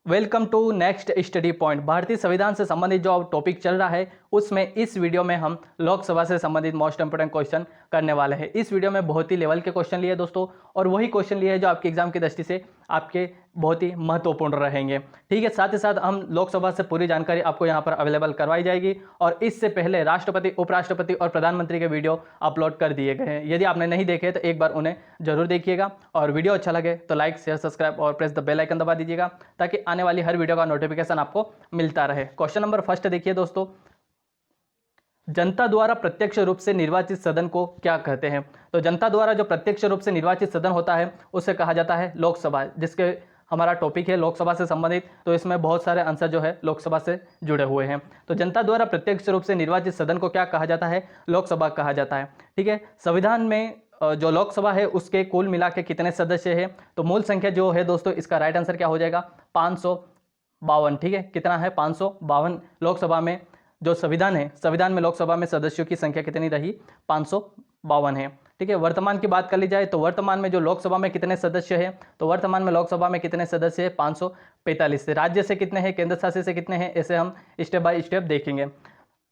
Welcome to next study point. भारतीय संविधान से संबंधित जो टॉपिक चल रहा है उसमें इस वीडियो में हम लोकसभा से संबंधित मोस्ट इंपोर्टेंट क्वेश्चन करने वाले हैं। इस वीडियो में बहुत ही लेवल के क्वेश्चन लिए दोस्तों, और वही क्वेश्चन लिए जो आपके एग्जाम की दृष्टि से आपके बहुत ही महत्वपूर्ण रहेंगे। ठीक है, साथ ही साथ हम लोकसभा से पूरी जानकारी आपको यहाँ पर अवेलेबल करवाई जाएगी, और इससे पहले राष्ट्रपति, उपराष्ट्रपति और प्रधानमंत्री के वीडियो अपलोड कर दिए गए हैं। यदि आपने नहीं देखे तो एक बार उन्हें जरूर देखिएगा, और वीडियो अच्छा लगे तो लाइक, शेयर, सब्सक्राइब और प्रेस द बेल आइकन दबा दीजिएगा ताकि आने वाली हर वीडियो का नोटिफिकेशन आपको मिलता रहे। क्वेश्चन नंबर फर्स्ट देखिए दोस्तों, जनता द्वारा प्रत्यक्ष रूप से निर्वाचित सदन को क्या कहते हैं? तो जनता द्वारा जो प्रत्यक्ष रूप से निर्वाचित सदन होता है उसे कहा जाता है लोकसभा, जिसके हमारा टॉपिक है लोकसभा से संबंधित। तो इसमें बहुत सारे आंसर जो है लोकसभा से जुड़े हुए हैं। तो जनता द्वारा प्रत्यक्ष रूप से निर्वाचित सदन को क्या कहा जाता है? लोकसभा कहा जाता है। ठीक है, संविधान में जो लोकसभा है उसके कुल मिला के कितने सदस्य हैं? तो मूल संख्या जो है दोस्तों, इसका राइट आंसर क्या हो जाएगा? 552। ठीक है, कितना है? 552। लोकसभा में जो संविधान है, संविधान में लोकसभा में सदस्यों की संख्या कितनी रही? 552 है। ठीक है, वर्तमान की बात कर ली जाए तो वर्तमान में जो लोकसभा में कितने सदस्य हैं? तो वर्तमान में लोकसभा में कितने सदस्य हैं? 545 से। राज्य से कितने हैं? केंद्र शासित से कितने हैं? ऐसे हम स्टेप बाय स्टेप देखेंगे।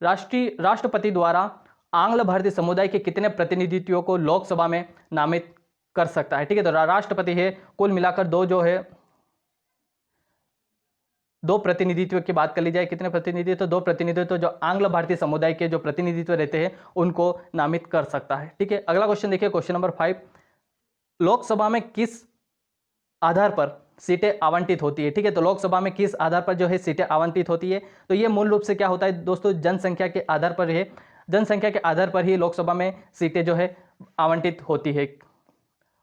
राष्ट्रपति द्वारा आंग्ल भारतीय समुदाय के कितने प्रतिनिधित्वों को लोकसभा में नामित कर सकता है? ठीक है, तो राष्ट्रपति है, कुल मिलाकर दो प्रतिनिधित्व की बात कर ली जाए, कितने प्रतिनिधित्व? दो प्रतिनिधित्व जो आंग्ल भारतीय समुदाय के जो प्रतिनिधित्व रहते हैं उनको नामित कर सकता है। ठीक है, अगला क्वेश्चन देखिए, क्वेश्चन नंबर 5, लोकसभा में किस आधार पर सीटें आवंटित होती है? ठीक है, तो लोकसभा में किस आधार पर जो है सीटें आवंटित होती है? तो ये मूल रूप से क्या होता है दोस्तों? जनसंख्या के आधार पर है। जनसंख्या के आधार पर ही लोकसभा में सीटें जो है आवंटित होती है।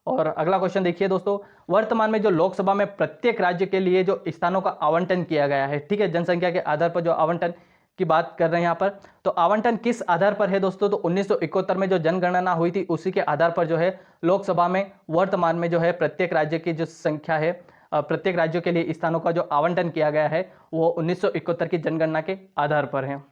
और अगला क्वेश्चन देखिए दोस्तों, वर्तमान में जो लोकसभा में प्रत्येक राज्य के लिए जो स्थानों का आवंटन किया गया है, ठीक है, जनसंख्या के आधार पर जो आवंटन की बात कर रहे हैं यहाँ पर, तो आवंटन किस आधार पर है दोस्तों? तो 1971 में जो जनगणना हुई थी उसी के आधार पर जो है लोकसभा में वर्तमान में जो है प्रत्येक राज्य की जो संख्या है, प्रत्येक राज्यों के लिए स्थानों का जो आवंटन किया गया है वो 1971 की जनगणना के आधार पर है।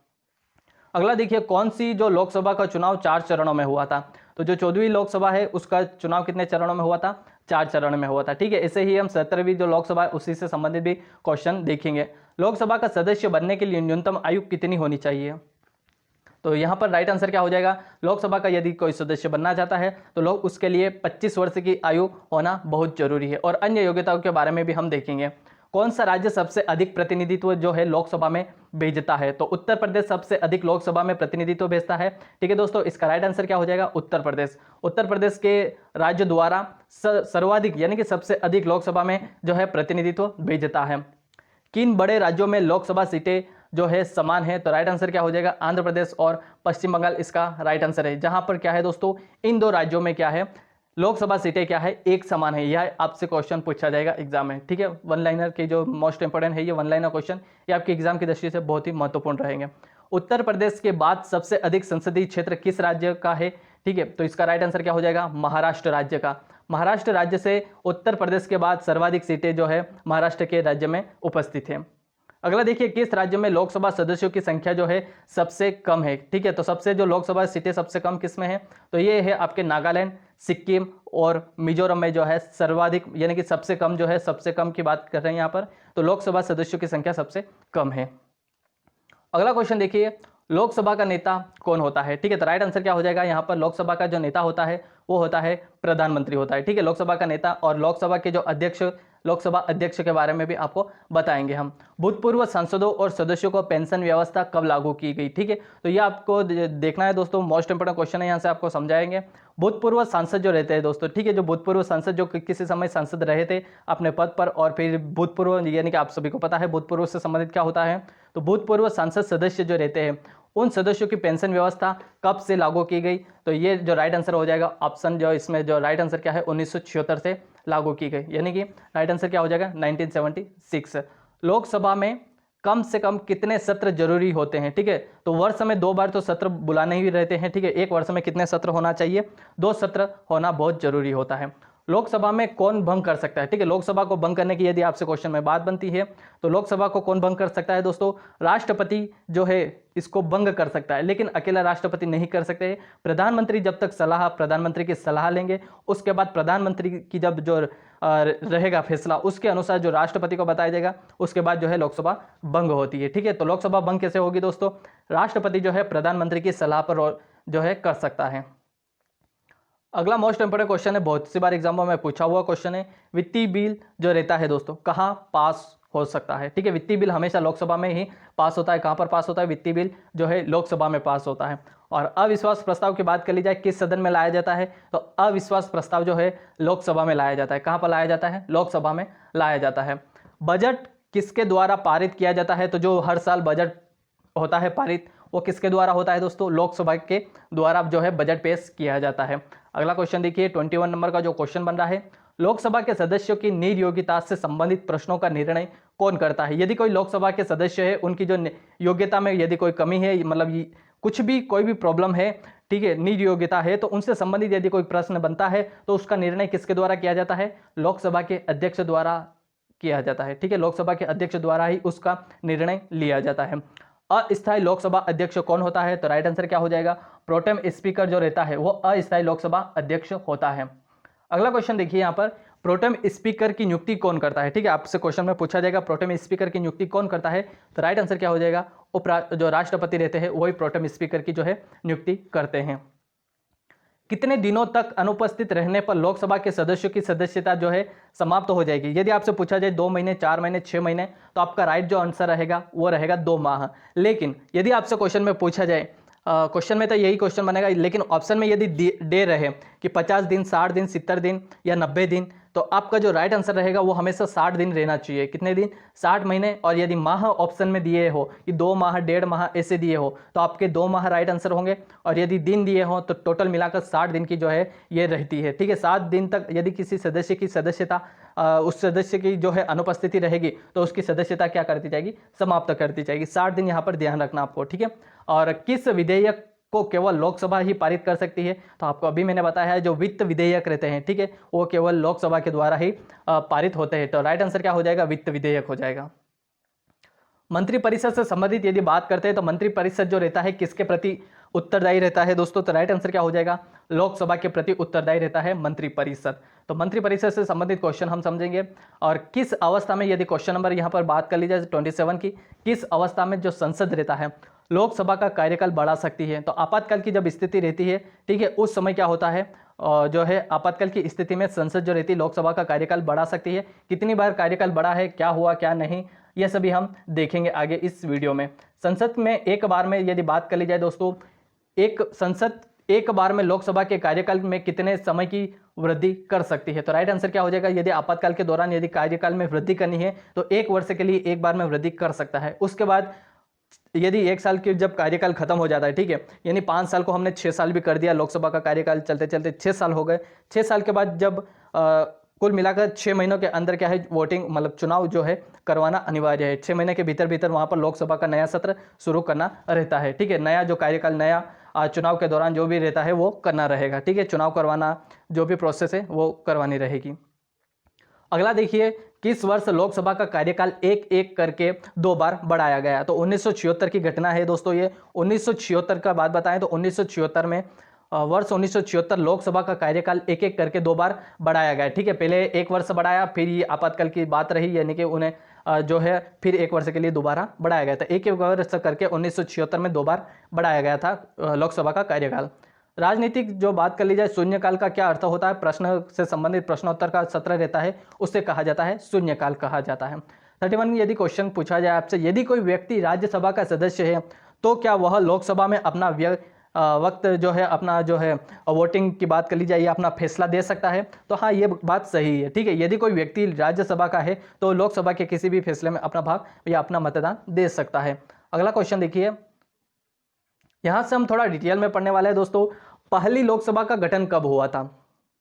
अगला देखिए, कौन सी जो लोकसभा का चुनाव 4 चरणों में हुआ था? तो जो 14वीं लोकसभा है उसका चुनाव कितने चरणों में हुआ था? 4 चरण में हुआ था। ठीक है, ऐसे ही हम 17वीं जो लोकसभा है उसी से संबंधित भी क्वेश्चन देखेंगे। लोकसभा का सदस्य बनने के लिए न्यूनतम आयु कितनी होनी चाहिए? तो यहाँ पर राइट आंसर क्या हो जाएगा? लोकसभा का यदि कोई सदस्य बनना चाहता है तो लोग उसके लिए 25 वर्ष की आयु होना बहुत जरूरी है, और अन्य योग्यताओं के बारे में भी हम देखेंगे। कौन सा राज्य सबसे अधिक प्रतिनिधित्व जो है लोकसभा में भेजता है? तो उत्तर प्रदेश सबसे अधिक लोकसभा में प्रतिनिधित्व भेजता है। ठीक है दोस्तों, इसका राइट आंसर क्या हो जाएगा? उत्तर प्रदेश। उत्तर प्रदेश के राज्य द्वारा सर्वाधिक यानी कि सबसे अधिक लोकसभा में जो है प्रतिनिधित्व भेजता है। किन बड़े राज्यों में लोकसभा सीटें जो है समान है? तो राइट आंसर क्या हो जाएगा? आंध्र प्रदेश और पश्चिम बंगाल इसका राइट आंसर है। जहां पर क्या है दोस्तों, इन दो राज्यों में क्या है, लोकसभा सीटें क्या है? एक समान है। यह आपसे क्वेश्चन पूछा जाएगा एग्जाम में। ठीक है, वन लाइनर के जो मोस्ट इंपोर्टेंट है ये वन लाइनर क्वेश्चन, ये आपके एग्जाम की दृष्टि से बहुत ही महत्वपूर्ण रहेंगे। उत्तर प्रदेश के बाद सबसे अधिक संसदीय क्षेत्र किस राज्य का है? ठीक है, तो इसका राइट आंसर क्या हो जाएगा? महाराष्ट्र राज्य का। महाराष्ट्र राज्य से उत्तर प्रदेश के बाद सर्वाधिक सीटें जो है महाराष्ट्र के राज्य में उपस्थित है। अगला देखिए, किस राज्य में लोकसभा सदस्यों की संख्या जो है सबसे कम है? ठीक है, तो सबसे जो लोकसभा सीटें सबसे कम किस में है? तो ये है आपके नागालैंड, सिक्किम और मिजोरम में जो है सर्वाधिक यानी कि सबसे कम जो है, सबसे कम की बात कर रहे हैं यहाँ पर, तो लोकसभा सदस्यों की संख्या सबसे कम है। अगला क्वेश्चन देखिए, लोकसभा का नेता कौन होता है? ठीक है, तो राइट आंसर क्या हो जाएगा? यहाँ पर लोकसभा का जो नेता होता है वो होता है प्रधानमंत्री होता है। ठीक है, लोकसभा का नेता, और लोकसभा के जो अध्यक्ष, लोकसभा अध्यक्ष के बारे में भी आपको बताएंगे हम। भूतपूर्व सांसदों और सदस्यों को पेंशन व्यवस्था कब लागू की गई? ठीक है, तो ये आपको देखना है दोस्तों, मोस्ट इंपोर्टेंट क्वेश्चन है, यहाँ से आपको समझाएंगे। भूतपूर्व सांसद जो रहते हैं दोस्तों, ठीक है, जो भूतपूर्व सांसद जो किसी समय सांसद रहे थे अपने पद पर, और फिर भूतपूर्व यानी कि आप सभी को पता है भूतपूर्व से संबंधित क्या होता है, तो भूतपूर्व सांसद सदस्य जो रहते हैं उन सदस्यों की पेंशन व्यवस्था कब से लागू की गई? तो ये जो राइट आंसर हो जाएगा, ऑप्शन जो इसमें जो राइट आंसर क्या है, 1976 से लागू की गई, यानी कि राइट आंसर क्या हो जाएगा? 1976। लोकसभा में कम से कम कितने सत्र जरूरी होते हैं? ठीक है, तो वर्ष में 2 बार तो सत्र बुलाने ही रहते हैं। ठीक है, एक वर्ष में कितने सत्र होना चाहिए? 2 सत्र होना बहुत जरूरी होता है। लोकसभा में कौन भंग कर सकता है, ठीक है। लोकसभा को भंग करने की यदि आपसे क्वेश्चन में बात बनती है तो लोकसभा को कौन भंग कर सकता है दोस्तों, राष्ट्रपति जो है इसको भंग कर सकता है, लेकिन अकेला राष्ट्रपति नहीं कर सकते। प्रधानमंत्री जब तक प्रधानमंत्री की सलाह लेंगे, उसके बाद प्रधानमंत्री की जब जो रहेगा फैसला उसके अनुसार जो राष्ट्रपति को बताया जाएगा, उसके बाद जो है लोकसभा भंग होती है, ठीक है। तो लोकसभा भंग कैसे होगी दोस्तों, राष्ट्रपति जो है प्रधानमंत्री की सलाह पर जो है कर सकता है। अगला मोस्ट इंपोर्टेंट क्वेश्चन है, बहुत सी बार एग्जामों में पूछा हुआ क्वेश्चन है, वित्तीय बिल जो रहता है दोस्तों कहाँ पास हो सकता है, ठीक है। वित्तीय बिल हमेशा लोकसभा में ही पास होता है। कहाँ पर पास होता है, वित्तीय बिल जो है लोकसभा में पास होता है। और अविश्वास प्रस्ताव की बात कर ली जाए किस सदन में लाया जाता है, तो अविश्वास प्रस्ताव जो है लोकसभा में लाया जाता है। कहाँ पर लाया जाता है, लोकसभा में लाया जाता है। बजट किसके द्वारा पारित किया जाता है, तो जो हर साल बजट होता है पारित, वो किसके द्वारा होता है दोस्तों, लोकसभा के द्वारा जो है बजट पेश किया जाता है। अगला क्वेश्चन देखिए 21 नंबर का जो क्वेश्चन बन रहा है, लोकसभा के सदस्यों की निर्योग्यता से संबंधित प्रश्नों का निर्णय कौन करता है। यदि कोई लोकसभा के सदस्य है, उनकी जो योग्यता में यदि कोई कमी है, मतलब कुछ भी कोई भी प्रॉब्लम है, ठीक है, निर्योग्यता है, तो उनसे संबंधित यदि कोई प्रश्न बनता है तो उसका निर्णय किसके द्वारा किया जाता है, लोकसभा के अध्यक्ष द्वारा किया जाता है, ठीक है। लोकसभा के अध्यक्ष द्वारा ही उसका निर्णय लिया जाता है। अस्थायी लोकसभा अध्यक्ष कौन होता है, तो राइट आंसर क्या हो जाएगा, प्रोटेम स्पीकर जो रहता है वो अस्थायी लोकसभा अध्यक्ष होता है। अगला क्वेश्चन देखिए यहाँ पर, प्रोटेम स्पीकर की नियुक्ति कौन करता है, ठीक है। आपसे क्वेश्चन में पूछा जाएगा प्रोटेम स्पीकर की नियुक्ति कौन करता है, तो राइट आंसर क्या हो जाएगा, जो राष्ट्रपति रहते हैं वही प्रोटेम स्पीकर की जो है नियुक्ति करते हैं। कितने दिनों तक अनुपस्थित रहने पर लोकसभा के सदस्यों की सदस्यता जो है समाप्त हो जाएगी। यदि आपसे पूछा जाए 2 महीने, 4 महीने, 6 महीने, तो आपका राइट जो आंसर रहेगा वो रहेगा 2 माह। लेकिन यदि आपसे क्वेश्चन में पूछा जाए, क्वेश्चन में तो यही क्वेश्चन बनेगा, लेकिन ऑप्शन में यदि दे रहे कि 50 दिन, 60 दिन, 70 दिन या 90 दिन, तो आपका जो राइट आंसर रहेगा वो हमेशा 60 दिन रहना चाहिए। कितने दिन, 60 महीने। और यदि माह ऑप्शन में दिए हो कि 2 माह, 1.5 माह ऐसे दिए हो, तो आपके 2 माह राइट आंसर होंगे। और यदि दिन दिए हो तो टोटल मिलाकर 60 दिन की जो है ये रहती है, ठीक है। 7 दिन तक यदि किसी सदस्य की सदस्यता उस सदस्य की जो है अनुपस्थिति रहेगी तो उसकी सदस्यता क्या करती जाएगी, समाप्त करती जाएगी। 60 दिन यहाँ पर ध्यान रखना आपको, ठीक है। और किस विधेयक को केवल लोकसभा ही पारित कर सकती है, तो आपको अभी मैंने बताया है जो वित्त विधेयक रहते हैं, ठीक है, वो केवल लोकसभा के द्वारा ही पारित होते हैं। तो राइट आंसर क्या हो जाएगा, वित्त विधेयक हो जाएगा। मंत्रिपरिषद से संबंधित यदि बात करते हैं तो मंत्रिपरिषद जो रहता है किसके प्रति उत्तरदायी रहता है दोस्तों, तो राइट आंसर क्या हो जाएगा, लोकसभा के प्रति उत्तरदायी रहता है मंत्रिपरिषद। तो मंत्रिपरिषद से संबंधित क्वेश्चन हम समझेंगे। और किस अवस्था में, यदि क्वेश्चन नंबर यहाँ पर बात कर ली जाए 27 की, किस अवस्था में जो संसद रहता है लोकसभा का कार्यकाल बढ़ा सकती है, तो आपातकाल की जब स्थिति रहती है, ठीक है, उस समय क्या होता है, जो है आपातकाल की स्थिति में संसद जो रहती है लोकसभा का कार्यकाल बढ़ा सकती है। कितनी बार कार्यकाल बढ़ा है, क्या हुआ क्या नहीं, यह सभी हम देखेंगे आगे इस वीडियो में। संसद में एक बार में यदि बात कर ली जाए दोस्तों, एक संसद एक बार में लोकसभा के कार्यकाल में कितने समय की वृद्धि कर सकती है, तो राइट आंसर क्या हो जाएगा, यदि आपातकाल के दौरान यदि कार्यकाल में वृद्धि करनी है तो 1 वर्ष के लिए एक बार में वृद्धि कर सकता है। उसके बाद यदि 1 साल की जब कार्यकाल खत्म हो जाता है, ठीक है, यानी 5 साल को हमने 6 साल भी कर दिया, लोकसभा का कार्यकाल चलते चलते 6 साल हो गए। 6 साल के बाद जब कुल मिलाकर 6 महीनों के अंदर क्या है, वोटिंग मतलब चुनाव जो है करवाना अनिवार्य है। 6 महीने के भीतर वहां पर लोकसभा का नया सत्र शुरू करना रहता है, ठीक है। नया जो कार्यकाल, नया चुनाव के दौरान जो भी रहता है वो करना रहेगा, ठीक है। चुनाव करवाना जो भी प्रोसेस है वो करवानी रहेगी। अगला देखिए, किस वर्ष लोकसभा का कार्यकाल एक एक करके 2 बार बढ़ाया गया, तो 1976 की घटना है दोस्तों ये। 1976 का बात बताएं तो 1976 में वर्ष 1976 लोकसभा का कार्यकाल एक एक करके 2 बार बढ़ाया गया, ठीक है। पहले 1 वर्ष बढ़ाया, फिर ये आपातकाल की बात रही, यानी कि उन्हें जो है फिर 1 वर्ष के लिए दोबारा बढ़ाया गया था। एक वर्ष करके 1976 में 2 बार बढ़ाया गया था लोकसभा का कार्यकाल। राजनीतिक जो बात कर ली जाए, शून्यकाल का क्या अर्थ होता है, प्रश्न से संबंधित प्रश्नोत्तर का सत्र रहता है, उससे कहा जाता है शून्यकाल कहा जाता है। 31 यदि क्वेश्चन पूछा जाए आपसे, यदि कोई व्यक्ति राज्यसभा का सदस्य है तो क्या वह लोकसभा में अपना वक्त जो है, अपना जो है वोटिंग की बात कर ली जाए, अपना फैसला दे सकता है, तो हाँ ये बात सही है, ठीक है। यदि कोई व्यक्ति राज्यसभा का है तो लोकसभा के किसी भी फैसले में अपना भाग या अपना मतदान दे सकता है। अगला क्वेश्चन देखिए, यहां से हम थोड़ा डिटेल में पढ़ने वाले हैं दोस्तों। पहली लोकसभा का गठन कब हुआ था,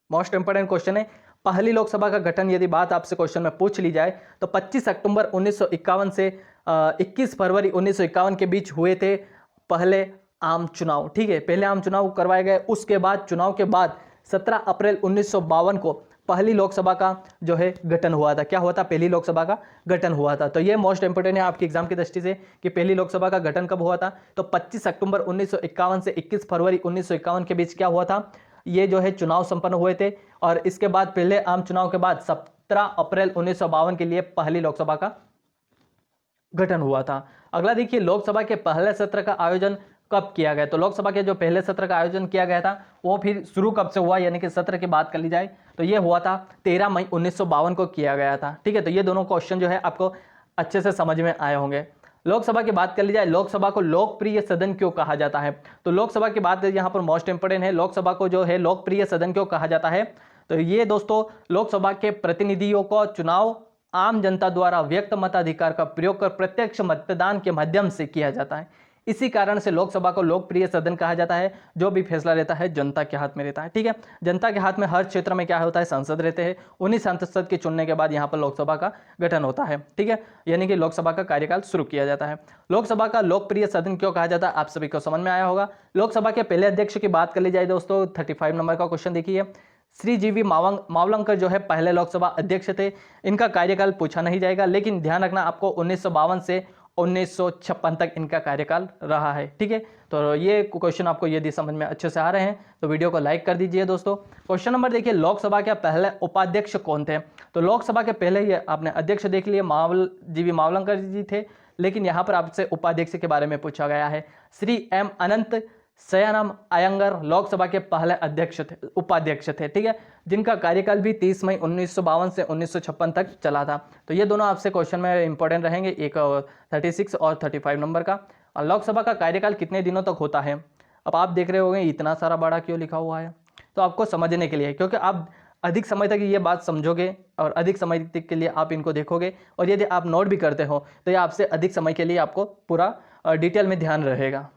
मोस्ट इंपोर्टेंट क्वेश्चन है। पहली लोकसभा का गठन यदि बात आपसे क्वेश्चन में पूछ ली जाए तो 25 अक्टूबर 1951 से 21 फरवरी 1951 के बीच हुए थे पहले आम चुनाव, ठीक है। पहले आम चुनाव करवाए गए, उसके बाद चुनाव के बाद 17 अप्रैल 1952 को पहली लोकसभा का जो है गठन हुआ था। क्या हुआ था? पहली लोकसभा का गठन हुआ था। तो ये मोस्ट इंपोर्टेंट है आपकी एग्जाम की दृष्टि से कि पहली लोकसभा का गठन कब हुआ था। तो 25 अक्टूबर 1951 से 21 फरवरी 1951 के बीच क्या हुआ था? ये जो है चुनाव संपन्न हुए थे। और इसके बाद पहले आम चुनाव के बाद 17 अप्रैल 1952 के लिए पहली लोकसभा का गठन हुआ था। अगला देखिए, लोकसभा के पहले सत्र का आयोजन कब किया गया? तो लोकसभा के जो पहले सत्र का आयोजन किया गया था वो फिर शुरू कब से हुआ, यानी कि सत्र की बात कर ली जाए तो ये हुआ था 13 मई 1952 को किया गया था। ठीक है, तो ये दोनों क्वेश्चन जो है आपको अच्छे से समझ में आए होंगे। लोकसभा की बात कर ली जाए, लोकसभा को लोकप्रिय सदन क्यों कहा जाता है? तो लोकसभा की बात यहाँ पर मोस्ट इंपोर्टेंट है, लोकसभा को जो है लोकप्रिय सदन क्यों कहा जाता है? तो ये दोस्तों लोकसभा के प्रतिनिधियों को चुनाव आम जनता द्वारा व्यक्त मताधिकार का प्रयोग कर प्रत्यक्ष मतदान के माध्यम से किया जाता है। इसी कारण से लोकसभा को लोकप्रिय सदन कहा जाता है। जो भी फैसला रहता है जनता के हाथ में रहता है। ठीक है, जनता के हाथ में हर क्षेत्र में क्या होता है? सांसद रहते हैं। उन्हीं सांसद के चुनने के बाद यहाँ पर लोकसभा का गठन होता है। ठीक है, यानी कि लोकसभा का कार्यकाल शुरू किया जाता है। लोकसभा का लोकप्रिय सदन क्यों कहा जाता है आप सभी को समझ में आया होगा। लोकसभा के पहले अध्यक्ष की बात कर ली जाए दोस्तों, 35 नंबर का क्वेश्चन देखिए। श्री जीवी मावलंकर जो है पहले लोकसभा अध्यक्ष थे। इनका कार्यकाल पूछा नहीं जाएगा, लेकिन ध्यान रखना आपको 1952 से 1956 तक इनका कार्यकाल रहा है। ठीक है, तो ये क्वेश्चन आपको यदि समझ में अच्छे से आ रहे हैं तो वीडियो को लाइक कर दीजिए दोस्तों। क्वेश्चन नंबर देखिए, लोकसभा के पहले उपाध्यक्ष कौन थे? तो लोकसभा के पहले ये आपने अध्यक्ष देख लिए जीवी मावलंकर जी थे, लेकिन यहाँ पर आपसे उपाध्यक्ष के बारे में पूछा गया है। श्री एम अनंत सयानम अयंगर लोकसभा के पहले उपाध्यक्ष थे। ठीक है, जिनका कार्यकाल भी 30 मई 1952 से 1956 तक चला था। तो ये दोनों आपसे क्वेश्चन में इंपॉर्टेंट रहेंगे, एक 36 और 35 नंबर का। और लोकसभा का कार्यकाल कितने दिनों तक होता है? अब आप देख रहे होंगे इतना सारा बड़ा क्यों लिखा हुआ है, तो आपको समझने के लिए, क्योंकि आप अधिक समय तक ये बात समझोगे और अधिक समय तक के लिए आप इनको देखोगे, और यदि आप नोट भी करते हो तो ये आपसे अधिक समय के लिए आपको पूरा डिटेल में ध्यान रहेगा।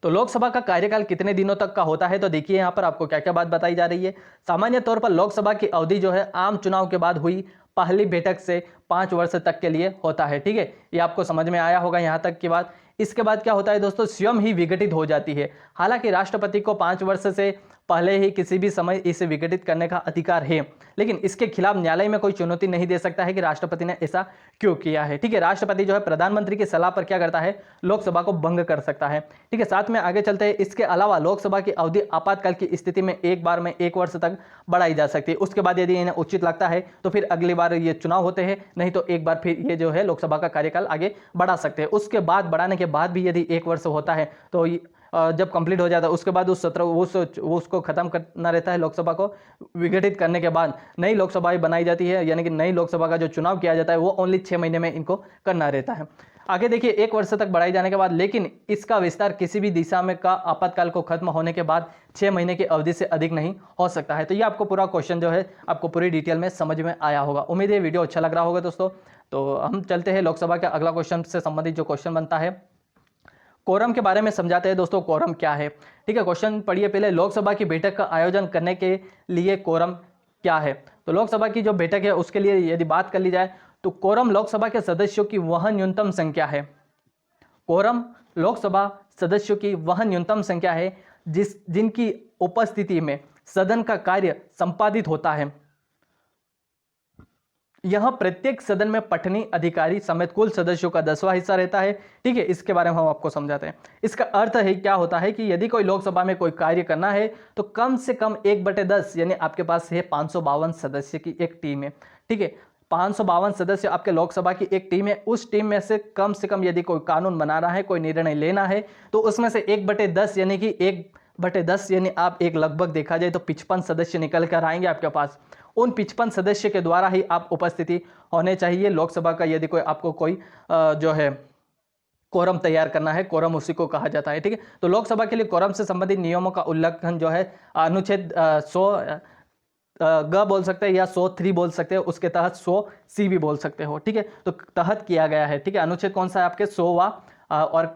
तो लोकसभा का कार्यकाल कितने दिनों तक का होता है? तो देखिए यहाँ पर आपको क्या क्या बात बताई जा रही है। सामान्य तौर पर लोकसभा की अवधि जो है आम चुनाव के बाद हुई पहली बैठक से 5 वर्ष तक के लिए होता है। ठीक है, ये आपको समझ में आया होगा यहाँ तक की बात। इसके बाद क्या होता है दोस्तों, स्वयं ही विघटित हो जाती है। हालांकि राष्ट्रपति को 5 वर्ष से पहले ही किसी भी समय इसे विघटित करने का अधिकार है, लेकिन इसके खिलाफ न्यायालय में कोई चुनौती नहीं दे सकता है कि राष्ट्रपति ने ऐसा क्यों किया है। ठीक है, राष्ट्रपति जो है प्रधानमंत्री की सलाह पर क्या करता है, लोकसभा को भंग कर सकता है। ठीक है, साथ में आगे चलते हैं। इसके अलावा लोकसभा की अवधि आपातकाल की स्थिति में एक बार में 1 वर्ष तक बढ़ाई जा सकती है। उसके बाद यदि इन्हें उचित लगता है तो फिर अगली बार ये चुनाव होते हैं, नहीं तो एक बार फिर ये जो है लोकसभा का कार्यकाल आगे बढ़ा सकते हैं। उसके बाद बढ़ाने के बाद भी यदि 1 वर्ष होता है तो जब कंप्लीट हो जाता है उसके बाद उस सत्र उसको खत्म करना रहता है। लोकसभा को विघटित करने के बाद नई लोकसभाएं बनाई जाती है, यानी कि नई लोकसभा का जो चुनाव किया जाता है वो ओनली 6 महीने में इनको करना रहता है। आगे देखिए, 1 वर्ष तक बढ़ाई जाने के बाद, लेकिन इसका विस्तार किसी भी दिशा में का आपातकाल को खत्म होने के बाद 6 महीने की अवधि से अधिक नहीं हो सकता है। तो ये आपको पूरा क्वेश्चन जो है आपको पूरी डिटेल में समझ में आया होगा। उम्मीद है वीडियो अच्छा लग रहा होगा दोस्तों। तो हम चलते हैं लोकसभा के अगला क्वेश्चन से संबंधित जो क्वेश्चन बनता है, कोरम के बारे में समझाते हैं दोस्तों। कोरम क्या है? ठीक है, क्वेश्चन पढ़िए पहले। लोकसभा की बैठक का आयोजन करने के लिए कोरम क्या है? तो लोकसभा की जो बैठक है उसके लिए यदि बात कर ली जाए तो कोरम लोकसभा के सदस्यों की वह न्यूनतम संख्या है। कोरम लोकसभा सदस्यों की वह न्यूनतम संख्या है जिनकी उपस्थिति में सदन का कार्य संपादित होता है। यह प्रत्येक सदन में पठनीय अधिकारी समेत कुल सदस्यों का 10वां हिस्सा रहता है। ठीक है, इसके बारे में हम आपको समझाते हैं। इसका अर्थ है क्या होता है कि यदि कोई लोकसभा में कोई कार्य करना है तो कम से कम 1/10 यानी आपके पास है 552 सदस्य की एक टीम है। ठीक है, 552 सदस्य आपके लोकसभा की एक टीम है। उस टीम में से कम यदि कोई कानून बनाना है, कोई निर्णय लेना है, तो उसमें से 1/10 यानी कि 1/10 यानी आप एक लगभग देखा जाए तो 55 सदस्य निकल कर आएंगे आपके पास। उन 55 सदस्य के द्वारा ही आप उपस्थिति होने चाहिए लोकसभा का। यदि कोई आपको कोई जो है कोरम तैयार करना है, कोरम उसी को कहा जाता है। ठीक है, तो लोकसभा के लिए कोरम से संबंधित नियमों का उल्लंघन जो है अनुच्छेद 100 ग बोल सकते हैं या 103 बोल सकते हैं, उसके तहत 100C भी बोल सकते हो। ठीक है, तो तहत किया गया है। ठीक है, अनुच्छेद कौन सा है आपके 100वां और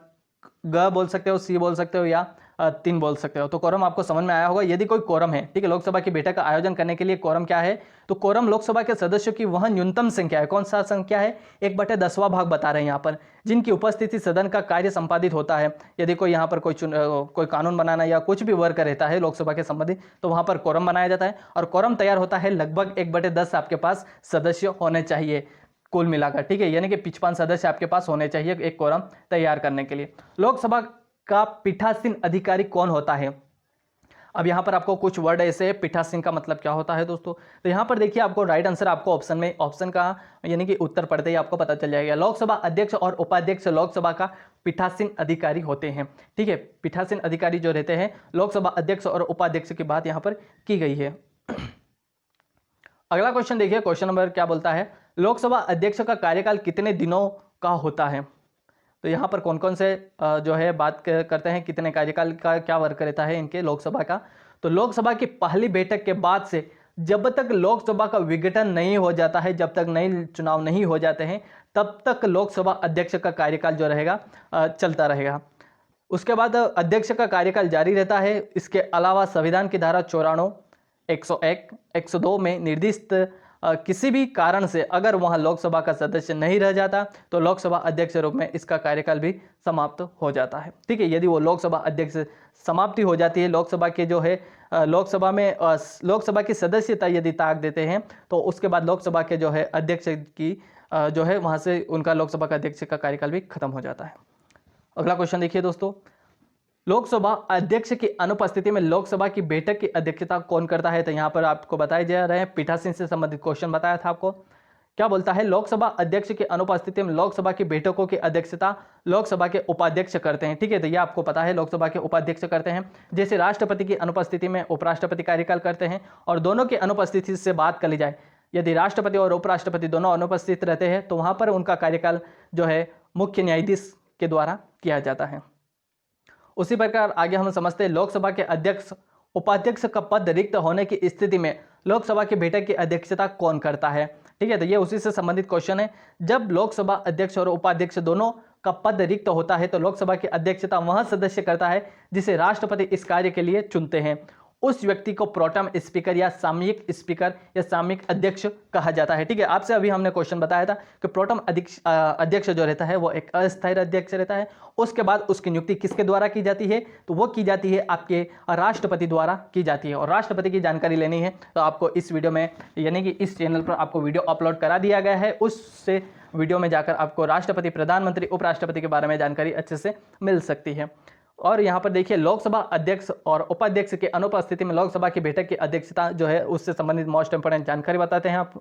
ग बोल सकते हो, सी बोल सकते हो या 3 बोल सकते हो। तो कोरम आपको समझ में आया होगा। यदि कोई कोरम है, ठीक है, लोकसभा की बैठक का आयोजन करने के लिए कोरम क्या है, तो कोरम लोकसभा के सदस्यों की वह न्यूनतम संख्या है। कौन सा संख्या है? 1/10वां भाग बता रहे हैं यहाँ पर, जिनकी उपस्थिति सदन का कार्य संपादित होता है। यदि कोई यहाँ पर कोई कानून बनाना या कुछ भी वर्क रहता है लोकसभा के संबंधित, तो वहाँ पर कोरम बनाया जाता है, और कोरम तैयार होता है लगभग 1/10 आपके पास सदस्य होने चाहिए कुल मिलाकर, ठीक है, यानी कि 55 सदस्य आपके पास होने चाहिए एक कोरम तैयार करने के लिए। लोकसभा का पीठासीन अधिकारी कौन होता है? अब यहाँ पर आपको कुछ वर्ड ऐसे है, पीठासीन का मतलब क्या होता है दोस्तों, तो यहाँ पर देखिए आपको राइट आंसर आपको ऑप्शन का यानी कि उत्तर पढ़ते ही आपको पता चल जाएगा। लोकसभा अध्यक्ष और उपाध्यक्ष लोकसभा का पीठासीन अधिकारी होते हैं, ठीक है। पीठासीन अधिकारी जो रहते हैं, लोकसभा अध्यक्ष और उपाध्यक्ष की बात यहाँ पर की गई है। अगला क्वेश्चन देखिए, क्वेश्चन नंबर क्या बोलता है, लोकसभा अध्यक्ष का कार्यकाल कितने दिनों का होता है? तो यहाँ पर कौन कौन से जो है बात करते हैं कितने कार्यकाल का क्या वर्क रहता है इनके लोकसभा का। तो लोकसभा की पहली बैठक के बाद से जब तक लोकसभा का विघटन नहीं हो जाता है, जब तक नए चुनाव नहीं हो जाते हैं, तब तक लोकसभा अध्यक्ष का कार्यकाल जो रहेगा चलता रहेगा। उसके बाद अध्यक्ष का कार्यकाल जारी रहता है। इसके अलावा संविधान की धारा 94, 101, 102 में निर्दिष्ट किसी भी कारण से अगर वहां लोकसभा का सदस्य नहीं रह जाता तो लोकसभा अध्यक्ष रूप में इसका कार्यकाल भी समाप्त हो जाता है, ठीक है। यदि वो लोकसभा अध्यक्ष समाप्ति हो जाती है, लोकसभा के जो है लोकसभा में लोकसभा की सदस्यता यदि त्याग देते हैं, तो उसके बाद लोकसभा के जो है अध्यक्ष की जो है वहां से उनका लोकसभा का अध्यक्ष का कार्यकाल भी खत्म हो जाता है। अगला क्वेश्चन देखिए दोस्तों, लोकसभा अध्यक्ष की अनुपस्थिति में लोकसभा की बैठक की अध्यक्षता कौन करता है? तो यहाँ पर आपको बताए जा रहे हैं, पीठासीन से संबंधित क्वेश्चन बताया था आपको। क्या बोलता है, लोकसभा अध्यक्ष की अनुपस्थिति में लोकसभा की बैठकों की अध्यक्षता लोकसभा के उपाध्यक्ष करते हैं, ठीक है। तो ये आपको पता है लोकसभा के उपाध्यक्ष करते हैं। जैसे राष्ट्रपति की अनुपस्थिति में उपराष्ट्रपति कार्यकाल करते हैं, और दोनों की अनुपस्थिति से बात कर ली जाए, यदि राष्ट्रपति और उपराष्ट्रपति दोनों अनुपस्थित रहते हैं तो वहां पर उनका कार्यकाल जो है मुख्य न्यायाधीश के द्वारा किया जाता है। उसी प्रकार आगे हम समझते हैं, लोकसभा के अध्यक्ष उपाध्यक्ष का पद रिक्त होने की स्थिति में लोकसभा की बैठक की अध्यक्षता कौन करता है, ठीक है। तो ये उसी से संबंधित क्वेश्चन है। जब लोकसभा अध्यक्ष और उपाध्यक्ष दोनों का पद रिक्त होता है तो लोकसभा की अध्यक्षता वह सदस्य करता है जिसे राष्ट्रपति इस कार्य के लिए चुनते हैं। उस व्यक्ति को प्रोटेम स्पीकर या सामयिक स्पीकर या सामयिक अध्यक्ष कहा जाता है, ठीक है। आपसे अभी हमने क्वेश्चन बताया था कि प्रोटेम अध्यक्ष जो रहता है वो एक अस्थायी अध्यक्ष रहता है। उसके बाद उसकी नियुक्ति किसके द्वारा की जाती है? तो वो की जाती है आपके राष्ट्रपति द्वारा की जाती है। और राष्ट्रपति की जानकारी लेनी है तो आपको इस वीडियो में यानी कि इस चैनल पर आपको वीडियो अपलोड करा दिया गया है, उससे वीडियो में जाकर आपको राष्ट्रपति, प्रधानमंत्री, उपराष्ट्रपति के बारे में जानकारी अच्छे से मिल सकती है। और यहाँ पर देखिए, लोकसभा अध्यक्ष और उपाध्यक्ष के अनुपस्थिति में लोकसभा की बैठक की अध्यक्षता जो है उससे संबंधित मोस्ट इंपोर्टेंट जानकारी बताते हैं आप।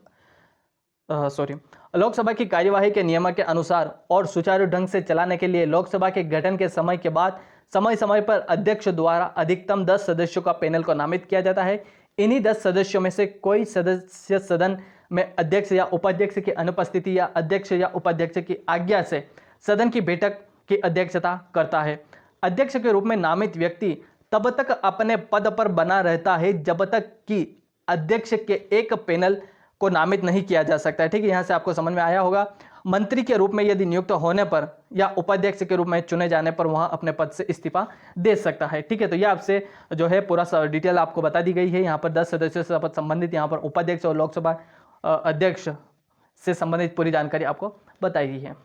लोकसभा की कार्यवाही के नियम के अनुसार और सुचारू ढंग से चलाने के लिए लोकसभा के गठन के समय के बाद समय समय पर अध्यक्ष द्वारा अधिकतम 10 सदस्यों का पैनल को नामित किया जाता है। इन्हीं 10 सदस्यों में से कोई सदस्य सदन में अध्यक्ष या उपाध्यक्ष की अनुपस्थिति या अध्यक्ष या उपाध्यक्ष की आज्ञा से सदन की बैठक की अध्यक्षता करता है। अध्यक्ष के रूप में नामित व्यक्ति तब तक अपने पद पर बना रहता है जब तक कि अध्यक्ष के एक पैनल को नामित नहीं किया जा सकता है, ठीक है। यहां से आपको समझ में आया होगा। मंत्री के रूप में यदि नियुक्त होने पर या उपाध्यक्ष के रूप में चुने जाने पर वहां अपने पद से इस्तीफा दे सकता है, ठीक है। तो ये आपसे जो है पूरा डिटेल आपको बता दी गई है। यहाँ पर 10 सदस्यों से संबंधित यहाँ पर उपाध्यक्ष और लोकसभा अध्यक्ष से संबंधित पूरी जानकारी आपको बताई गई है।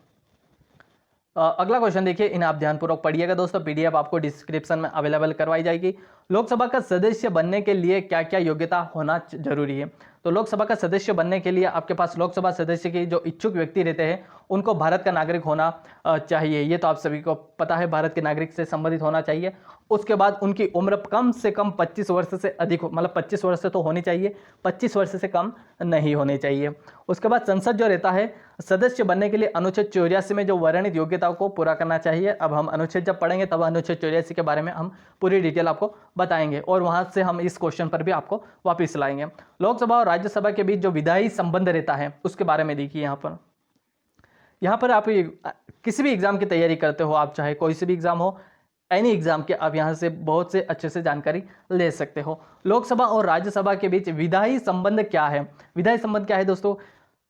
अगला क्वेश्चन देखिए, इन्हें आप ध्यानपूर्वक पढ़िएगा दोस्तों, पीडीएफ आपको डिस्क्रिप्शन में अवेलेबल करवाई जाएगी। लोकसभा का सदस्य बनने के लिए क्या क्या योग्यता होना जरूरी है? तो लोकसभा का सदस्य बनने के लिए आपके पास लोकसभा सदस्य के जो इच्छुक व्यक्ति रहते हैं उनको भारत का नागरिक होना चाहिए। ये तो आप सभी को पता है, भारत के नागरिक से संबंधित होना चाहिए। उसके बाद उनकी उम्र कम से कम 25 वर्ष से अधिक हो, मतलब 25 वर्ष से तो होनी चाहिए, 25 वर्ष से कम नहीं होनी चाहिए। उसके बाद संसद जो रहता है सदस्य बनने के लिए अनुच्छेद 84 में जो वर्णित योग्यताओं को पूरा करना चाहिए। अब हम अनुच्छेद जब पढ़ेंगे तब अनुच्छेद 84 के बारे में हम पूरी डिटेल आपको बताएंगे और वहां से हम इस क्वेश्चन पर भी आपको वापस लाएंगे। लोकसभा और राज्यसभा के बीच जो विधायी संबंध रहता है उसके बारे में देखिए। यहाँ पर आप किसी भी एग्जाम की तैयारी करते हो, आप चाहे कोई से भी एग्जाम हो, एनी एग्जाम के, आप यहाँ से बहुत से अच्छे से जानकारी ले सकते हो। लोकसभा और राज्यसभा के बीच विधायी संबंध क्या है? विधायी संबंध क्या है दोस्तों?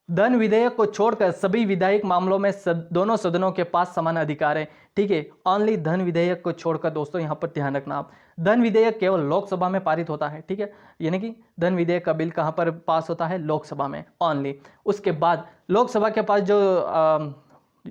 धन विधेयक को छोड़कर सभी विधायिक मामलों में दोनों सदनों के पास समान अधिकार है। ठीक है, ओनली धन विधेयक को छोड़कर दोस्तों यहां पर ध्यान रखना आप, धन विधेयक केवल लोकसभा में पारित होता है। ठीक है, यानी कि धन विधेयक का बिल कहां पर पास होता है, लोकसभा में ओनली। उसके बाद लोकसभा के पास जो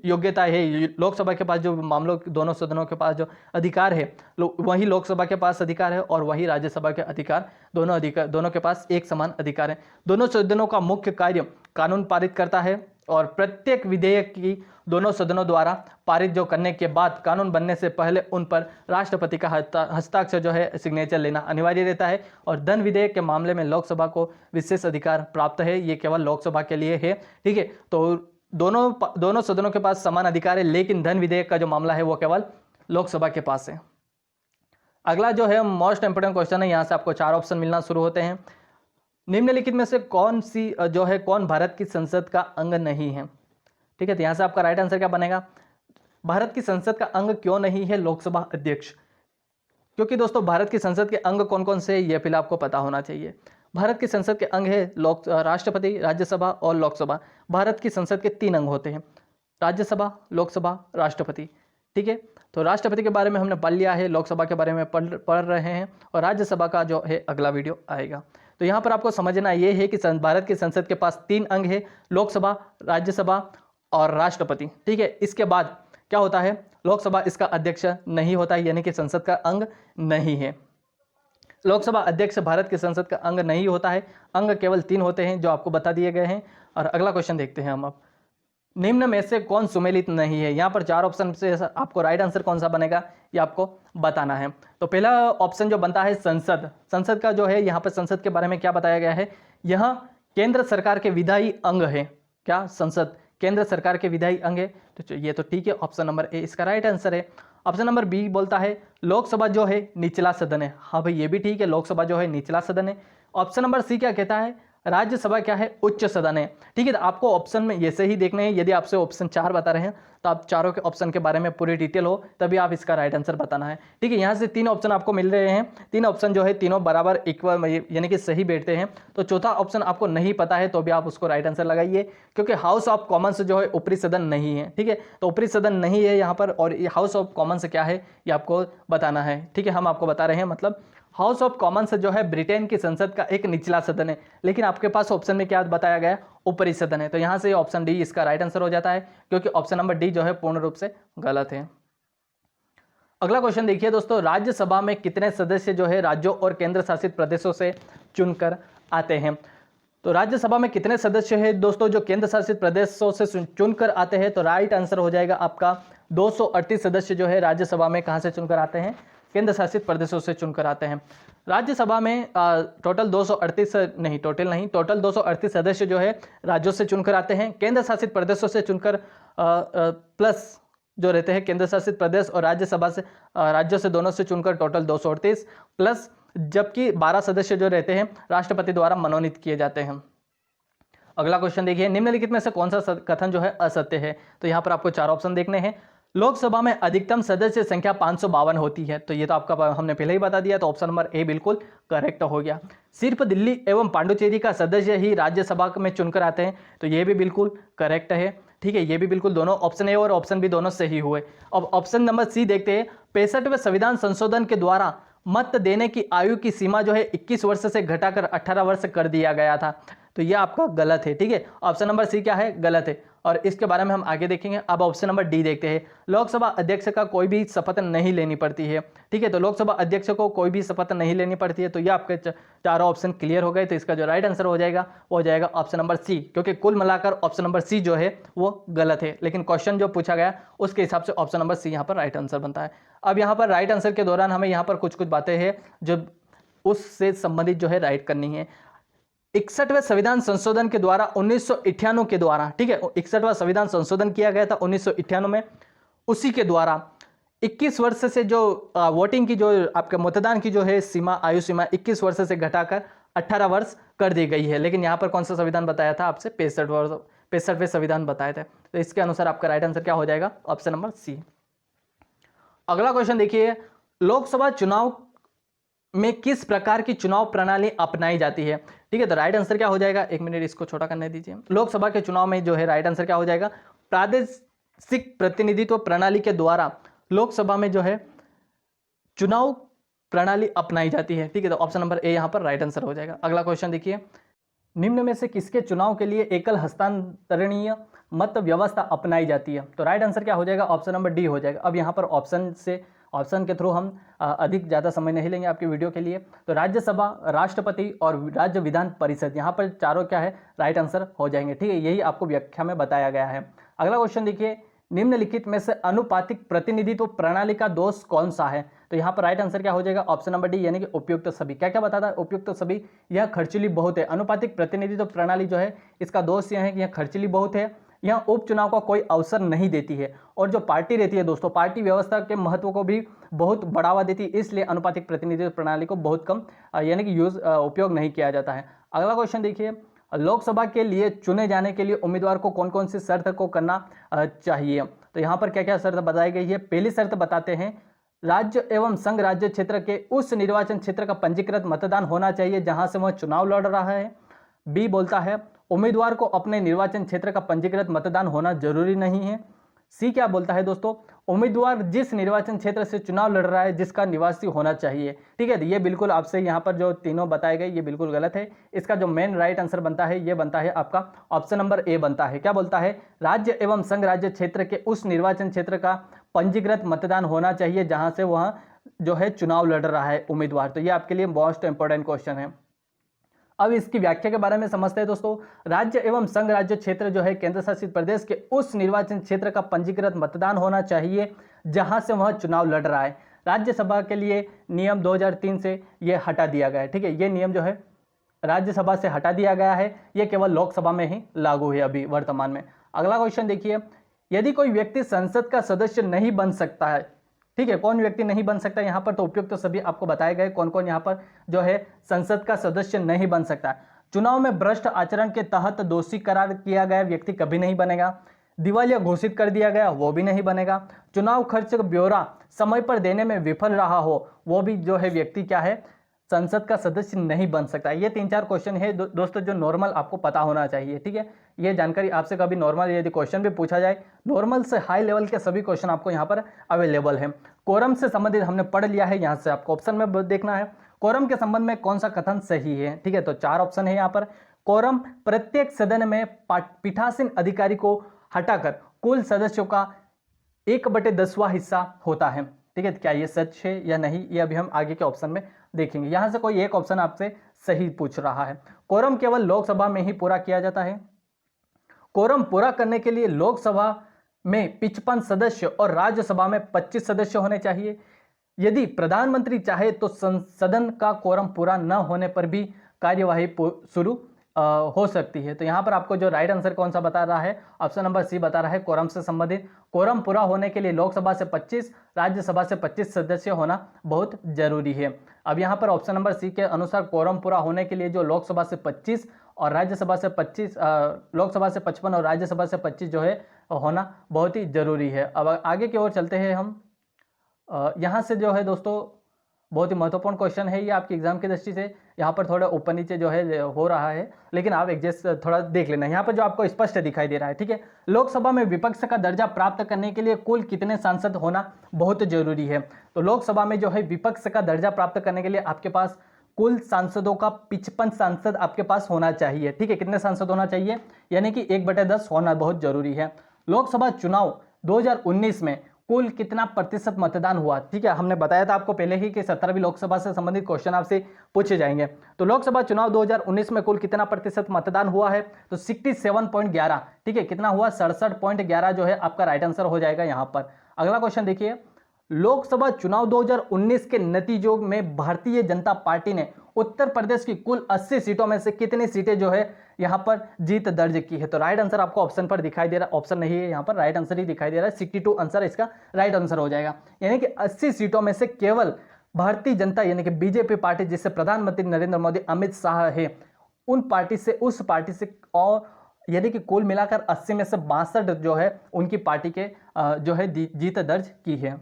योग्यता है, लोकसभा के पास जो मामलों दोनों सदनों के पास जो अधिकार है वही लोकसभा के पास अधिकार है और वही राज्यसभा के अधिकार दोनों के पास एक समान अधिकार है। दोनों सदनों का मुख्य कार्य कानून पारित करता है और प्रत्येक विधेयक की दोनों सदनों द्वारा पारित जो करने के बाद कानून बनने से पहले उन पर राष्ट्रपति का हस्ताक्षर जो है सिग्नेचर लेना अनिवार्य रहता है। और धन विधेयक के मामले में लोकसभा को विशेष अधिकार प्राप्त है, ये केवल लोकसभा के लिए है। ठीक है, तो दोनों सदनों के पास समान अधिकार है, लेकिन धन विधेयक का जो मामला है वो केवल लोकसभा के पास है। अगला जो है मोस्ट इंपोर्टेंट क्वेश्चन है, यहां से आपको 4 ऑप्शन मिलना शुरू होते हैं। निम्नलिखित में से कौन भारत की संसद का अंग नहीं है। ठीक है, तो यहां से आपका राइट आंसर क्या बनेगा, भारत की संसद का अंग क्यों नहीं है, लोकसभा अध्यक्ष। क्योंकि दोस्तों भारत की संसद के अंग कौन कौन से ये पहले आपको पता होना चाहिए। भारत की संसद के अंग है राष्ट्रपति, राज्यसभा और लोकसभा। भारत की संसद के 3 अंग होते हैं, राज्यसभा, लोकसभा, राष्ट्रपति। ठीक है, तो राष्ट्रपति के बारे में हमने पढ़ लिया है, लोकसभा के बारे में पढ़ रहे हैं और राज्यसभा का जो है अगला वीडियो आएगा। तो यहाँ पर आपको समझना ये है कि भारत की संसद के पास 3 अंग है, लोकसभा, राज्यसभा और राष्ट्रपति। ठीक है, इसके बाद क्या होता है, लोकसभा इसका अध्यक्ष नहीं होता है, यानी कि संसद का अंग नहीं है। लोकसभा अध्यक्ष भारत की संसद का अंग नहीं होता है, अंग केवल 3 होते हैं जो आपको बता दिए गए हैं। और अगला क्वेश्चन देखते हैं हम अब, निम्न में से कौन सुमेलित नहीं है। यहाँ पर 4 ऑप्शन से आपको राइट आंसर कौन सा बनेगा ये आपको बताना है। तो पहला ऑप्शन जो बनता है संसद, संसद का जो है यहाँ पर संसद के बारे में क्या बताया गया है, यह केंद्र सरकार के विधायी अंग है। क्या संसद केंद्र सरकार के विधायी अंग है, तो ये तो ठीक है, ऑप्शन नंबर ए इसका राइट आंसर है। ऑप्शन नंबर बी बोलता है लोकसभा जो है निचला सदन है। हाँ भाई ये भी ठीक है, लोकसभा जो है निचला सदन है। ऑप्शन नंबर सी क्या कहता है, राज्यसभा क्या है, उच्च सदन है। ठीक है, तो आपको ऑप्शन में ये से ही देखने हैं, यदि आपसे ऑप्शन 4 बता रहे हैं तो आप चारों के ऑप्शन के बारे में पूरी डिटेल हो तभी आप इसका राइट आंसर बताना है। ठीक है, यहाँ से 3 ऑप्शन आपको मिल रहे हैं, 3 ऑप्शन जो है तीनों बराबर इक्वल यानी कि सही बैठते हैं। तो चौथा ऑप्शन आपको नहीं पता है तो भी आप उसको राइट आंसर लगाइए, क्योंकि हाउस ऑफ कॉमन्स जो है ऊपरी सदन नहीं है। ठीक है, तो ऊपरी सदन नहीं है यहाँ पर, और हाउस ऑफ कॉमन्स क्या है ये आपको बताना है। ठीक है, हम आपको बता रहे हैं, मतलब हाउस ऑफ कॉमन्स जो है ब्रिटेन की संसद का एक निचला सदन है, लेकिन आपके पास ऑप्शन में क्या बताया गया, ऊपरी सदन है। तो यहां से ऑप्शन डी इसका राइट आंसर हो जाता है, क्योंकि ऑप्शन नंबर डी जो है पूर्ण रूप से गलत है। अगला क्वेश्चन देखिए दोस्तों, राज्यसभा में कितने सदस्य जो है राज्यों और केंद्र शासित प्रदेशों से चुनकर आते हैं। तो राज्यसभा में कितने सदस्य हैं दोस्तों जो केंद्र शासित प्रदेशों से चुनकर आते हैं, तो राइट आंसर हो जाएगा आपका 238 सदस्य जो है राज्यसभा में कहां से चुनकर आते हैं, केंद्र शासित प्रदेशों से चुनकर आते हैं। राज्यसभा में टोटल 238 सदस्य जो है राज्यों से चुनकर आते हैं। केंद्र शासित प्रदेशों से चुनकर प्लस जो रहते हैं केंद्र शासित प्रदेश और राज्यसभा से राज्यों से दोनों से चुनकर टोटल 238 प्लस, जबकि 12 सदस्य जो रहते हैं राष्ट्रपति द्वारा मनोनीत किए जाते हैं। अगला क्वेश्चन देखिए, निम्नलिखित में से कौन सा कथन जो है असत्य है। तो यहाँ पर आपको 4 ऑप्शन देखने हैं। लोकसभा में अधिकतम सदस्य संख्या 552 होती है, तो ये तो आपका हमने पहले ही बता दिया, तो ऑप्शन नंबर ए बिल्कुल करेक्ट हो गया। सिर्फ दिल्ली एवं पांडुचेरी का सदस्य ही राज्यसभा में चुनकर आते हैं, तो ये भी बिल्कुल करेक्ट है। ठीक है, ये भी बिल्कुल, दोनों ऑप्शन ए और ऑप्शन बी दोनों सही हुए। अब ऑप्शन नंबर सी देखते हैं, 65वें संविधान संशोधन के द्वारा मत देने की आयु की सीमा जो है 21 वर्ष से घटाकर 18 वर्ष कर दिया गया था, तो यह आपका गलत है। ठीक है, ऑप्शन नंबर सी क्या है, गलत है, और इसके बारे में हम आगे देखेंगे। अब ऑप्शन नंबर डी देखते हैं, लोकसभा अध्यक्ष का कोई भी शपथ नहीं लेनी पड़ती है। ठीक है, तो लोकसभा अध्यक्ष को कोई भी शपथ नहीं लेनी पड़ती है, तो ये आपके चारों ऑप्शन क्लियर हो गए। तो इसका जो राइट आंसर हो जाएगा वो हो जाएगा ऑप्शन नंबर सी, क्योंकि कुल मिलाकर ऑप्शन नंबर सी जो है वो गलत है, लेकिन क्वेश्चन जो पूछा गया उसके हिसाब से ऑप्शन नंबर सी यहाँ पर राइट आंसर बनता है। अब यहाँ पर राइट आंसर के दौरान हमें यहाँ पर कुछ बातें हैं जो उससे संबंधित जो है राइट करनी है। 61वें संविधान संशोधन के द्वारा 1998 के द्वारा, ठीक है, 61वां संविधान संशोधन किया गया था 1998 में, उसी के द्वारा 21 वर्ष से जो वोटिंग की जो आपके मतदान की जो है सीमा, आयु सीमा 21 वर्ष से घटाकर 18 वर्ष कर दी गई है। लेकिन यहाँ पर कौन सा संविधान बताया था आपसे, 65वें संविधान बताए थे, तो इसके अनुसार आपका राइट आंसर क्या हो जाएगा, ऑप्शन नंबर सी। अगला क्वेश्चन देखिए, लोकसभा चुनाव में किस प्रकार की चुनाव प्रणाली अपनाई जाती है? ठीक है, तो राइट आंसर क्या हो जाएगा, एक मिनट इसको छोटा करने दीजिए। लोकसभा के चुनाव में जो है राइट आंसर क्या हो जाएगा, प्रादेशिक प्रतिनिधित्व प्रणाली के द्वारा लोकसभा में जो है चुनाव प्रणाली अपनाई जाती है। ठीक है, तो ऑप्शन नंबर ए यहां पर राइट आंसर हो जाएगा। अगला क्वेश्चन देखिए, निम्न में से किसके चुनाव के लिए एकल हस्तांतरणीय मत व्यवस्था अपनाई जाती है? तो राइट आंसर क्या हो जाएगा, ऑप्शन नंबर डी हो जाएगा। अब यहाँ पर ऑप्शन के थ्रू हम अधिक ज़्यादा समय नहीं लेंगे आपकी वीडियो के लिए। तो राज्यसभा, राष्ट्रपति और राज्य विधान परिषद, यहाँ पर चारों क्या है, राइट आंसर हो जाएंगे। ठीक है, यही आपको व्याख्या में बताया गया है। अगला क्वेश्चन देखिए, निम्नलिखित में से अनुपातिक प्रतिनिधित्व प्रणाली का दोष कौन सा है? तो यहाँ पर राइट आंसर क्या हो जाएगा, ऑप्शन नंबर डी यानी कि उपयुक्त सभी। क्या क्या बताता है उपयुक्त सभी, यह खर्चीली बहुत है। अनुपातिक प्रतिनिधित्व प्रणाली जो है इसका दोष यह है कि यह खर्चीली बहुत है, यह उपचुनाव का कोई अवसर नहीं देती है, और जो पार्टी रहती है दोस्तों, पार्टी व्यवस्था के महत्व को भी बहुत बढ़ावा देती है, इसलिए अनुपातिक प्रतिनिधित्व प्रणाली को बहुत कम यानी कि उपयोग नहीं किया जाता है। अगला क्वेश्चन देखिए, लोकसभा के लिए चुने जाने के लिए उम्मीदवार को कौन कौन सी शर्त को करना चाहिए? तो यहाँ पर क्या क्या शर्त बताई गई है? पहली शर्त बताते हैं, राज्य एवं संघ राज्य क्षेत्र के उस निर्वाचन क्षेत्र का पंजीकृत मतदान होना चाहिए जहां से वह चुनाव लड़ रहा है। बी बोलता है, उम्मीदवार को अपने निर्वाचन क्षेत्र का पंजीकृत मतदान होना जरूरी नहीं है। सी क्या बोलता है दोस्तों, उम्मीदवार जिस निर्वाचन क्षेत्र से चुनाव लड़ रहा है जिसका निवासी होना चाहिए। ठीक है, ये बिल्कुल आपसे यहाँ पर जो तीनों बताए गए ये बिल्कुल गलत है। इसका जो मेन राइट आंसर बनता है ये बनता है आपका ऑप्शन नंबर ए बनता है। क्या बोलता है, राज्य एवं संघ राज्य क्षेत्र के उस निर्वाचन क्षेत्र का पंजीकृत मतदान होना चाहिए जहां से वह जो है चुनाव लड़ रहा है उम्मीदवार। तो ये आपके लिए मोस्ट इंपॉर्टेंट क्वेश्चन है। अब इसकी व्याख्या के बारे में समझते हैं दोस्तों। राज्य एवं संघ राज्य क्षेत्र जो है केंद्र शासित प्रदेश के उस निर्वाचन क्षेत्र का पंजीकृत मतदान होना चाहिए जहां से वह चुनाव लड़ रहा है। राज्यसभा के लिए नियम 2003 से ये हटा दिया गया है। ठीक है, ये नियम जो है राज्यसभा से हटा दिया गया है, ये केवल लोकसभा में ही लागू है अभी वर्तमान में। अगला क्वेश्चन देखिए, यदि कोई व्यक्ति संसद का सदस्य नहीं बन सकता है, ठीक है, कौन व्यक्ति नहीं बन सकता यहाँ पर, तो उपयुक्त तो सभी आपको बताए गए कौन कौन यहाँ पर जो है संसद का सदस्य नहीं बन सकता। चुनाव में भ्रष्ट आचरण के तहत दोषी करार किया गया व्यक्ति कभी नहीं बनेगा। दिवालिया घोषित कर दिया गया वो भी नहीं बनेगा। चुनाव खर्च का ब्यौरा समय पर देने में विफल रहा हो वो भी जो है व्यक्ति क्या है, संसद का सदस्य नहीं बन सकता। ये 3-4 क्वेश्चन है दोस्तों जो नॉर्मल आपको पता होना चाहिए। ठीक है, ये जानकारी आपसे कभी नॉर्मल यदि क्वेश्चन भी पूछा जाए, नॉर्मल से हाई लेवल के सभी क्वेश्चन आपको यहाँ पर अवेलेबल है। कोरम से संबंधित हमने पढ़ लिया है, यहाँ से आपको ऑप्शन में देखना है कोरम के संबंध में कौन सा कथन सही है। ठीक है, तो 4 ऑप्शन है यहाँ पर। कोरम प्रत्येक सदन में पीठासीन अधिकारी को हटाकर कुल सदस्यों का 1/10वां हिस्सा होता है। ठीक है, क्या ये सच है या नहीं, ये अभी हम आगे के ऑप्शन में देखेंगे। यहां से कोई एक ऑप्शन आपसे सही पूछ रहा है। कोरम केवल लोकसभा में ही पूरा किया जाता है। कोरम पूरा करने के लिए लोकसभा में 55 सदस्य और राज्यसभा में 25 सदस्य होने चाहिए। यदि प्रधानमंत्री चाहे तो सदन का कोरम पूरा न होने पर भी कार्यवाही शुरू हो सकती है। तो यहाँ पर आपको जो राइट आंसर कौन सा बता रहा है, ऑप्शन नंबर सी बता रहा है कोरम से संबंधित। कोरम पूरा होने के लिए लोकसभा से 25, राज्यसभा से 25 सदस्य होना बहुत जरूरी है। अब यहाँ पर ऑप्शन नंबर सी के अनुसार कोरम पूरा होने के लिए जो लोकसभा से 25 और राज्यसभा से 25, लोकसभा से 55 और राज्यसभा से 25 जो है होना बहुत ही जरूरी है। अब आगे की ओर चलते हैं हम। यहाँ से जो है दोस्तों बहुत ही महत्वपूर्ण क्वेश्चन है ये आपके एग्जाम की दृष्टि से। यहाँ पर थोड़ा ऊपर नीचे जो है हो रहा है, लेकिन आप एडजस्ट थोड़ा देख लेना। यहाँ पर जो आपको स्पष्ट दिखाई दे रहा है, ठीक है, लोकसभा में विपक्ष का दर्जा प्राप्त करने के लिए कुल कितने सांसद होना बहुत जरूरी है। तो लोकसभा में जो है विपक्ष का दर्जा प्राप्त करने के लिए आपके पास कुल सांसदों का 55 सांसद आपके पास होना चाहिए। ठीक है, कितने सांसद होना चाहिए, यानी कि 1/10 होना बहुत जरूरी है। लोकसभा चुनाव 2019 में कुल कितना प्रतिशत मतदान हुआ? ठीक है, हमने बताया था आपको पहले ही कि 17वीं लोकसभा से संबंधित क्वेश्चन आपसे पूछे जाएंगे। तो लोकसभा चुनाव 2019 में कुल कितना प्रतिशत मतदान हुआ है? तो 67.11। ठीक है, कितना हुआ? 67.11 जो है आपका राइट आंसर हो जाएगा यहाँ पर। अगला क्वेश्चन देखिए, लोकसभा चुनाव 2019 के नतीजों में भारतीय जनता पार्टी ने उत्तर प्रदेश की कुल 80 सीटों में से कितनी सीटें जो है यहां पर जीत दर्ज की है? तो राइट आंसर आपको ऑप्शन पर दिखाई दे रहा है, ऑप्शन नहीं है यहां पर, राइट आंसर ही दिखाई दे रहा है। 62 आंसर इसका राइट आंसर हो जाएगा। यानी कि 80 सीटों में से केवल भारतीय जनता यानी कि बीजेपी पार्टी, जिससे प्रधानमंत्री नरेंद्र मोदी, अमित शाह है, उन पार्टी से, उस पार्टी से, और यानी कि कुल मिलाकर 80 में से 62 जो है उनकी पार्टी के जो है जीत दर्ज की है।